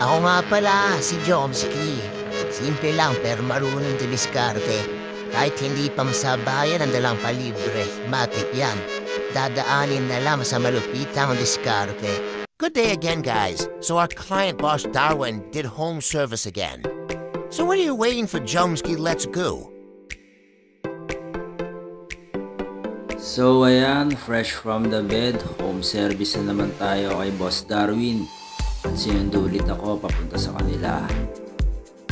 Ako nga pala, si Jomsky. Simple lang pero marunong dumiskarte. Kahit hindi pa masabayan ang dalang palibre, matik yan. Dadaanin na lang sa malupitang diskarte. Good day again, guys. So our client boss Darwin did home service again. So what are you waiting for, Jomsky? Let's go. So ayan, fresh from the bed, home service na naman tayo kay Boss Darwin. At sinundo ulit ako papunta sa kanila.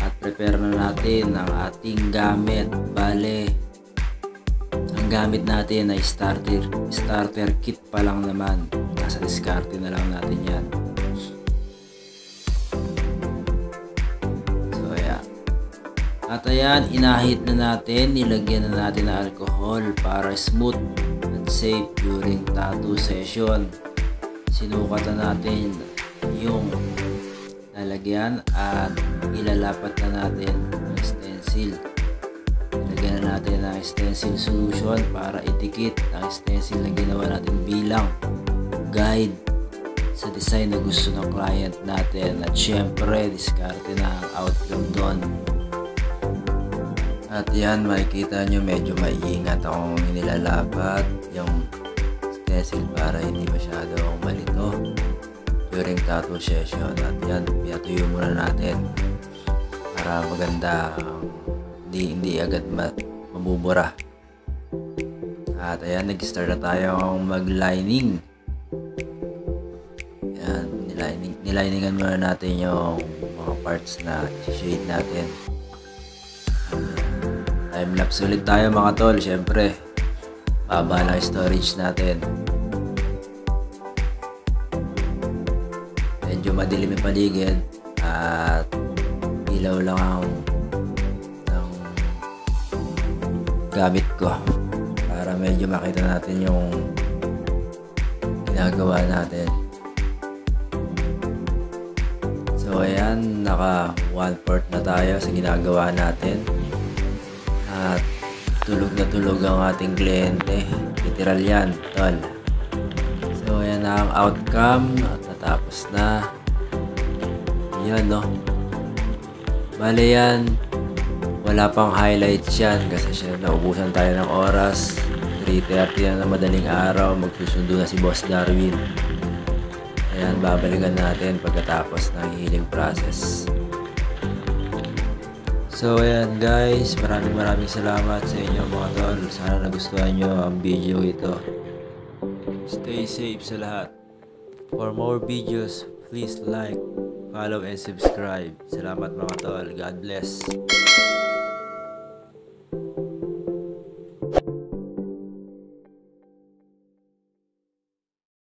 At prepare na natin ang ating gamit. Bale, ang gamit natin ay starter kit pa lang naman. Nasa diskarte na lang natin yan. So ayan. At ayan, inahit na natin, nilagyan na natin ng alcohol para smooth and safe during tattoo session. Sinukat na natin yung lalagyan at ilalapat na natin ng stencil. Ilagyan na natin ng stencil solution para itikit ang stencil na ginawa natin bilang guide sa design na gusto ng client natin. At syempre, diskarte na ang outcome doon. At yan, makikita nyo medyo maiingat akong nilalapat yung stencil para hindi masyadong malito during tattoo session. At yan, pinatuyo muna natin para maganda, hindi agad mabubura. At ayan, nag-start na tayo mag-lining. Yan, niliningan muna natin yung mga parts na shade natin. Time-lapse ulit tayo mga tol. Syempre, baba lang storage natin. Medyo madilim yung paligid at ilaw lang ang gamit ko para medyo makita natin yung ginagawa natin. So ayan, naka 1/4 na tayo sa ginagawa natin. At tulog na tulog ang ating kliyente. Literal yan, tol. So ayan na ang outcome. At natapos na. Yan, no. Bale yan, wala pang highlights yan kasi siya naubusan tayo ng oras. 3:30 na madaling araw, magsusundo na si Boss Darwin. Ayan, babalikan natin pagkatapos ng healing process. So ayan guys, maraming salamat sa inyo mga tol. Sana nagustuhan nyo ang video ito. Stay safe sa lahat. For more videos, please like, follow and subscribe. Salamat mga tol. God bless.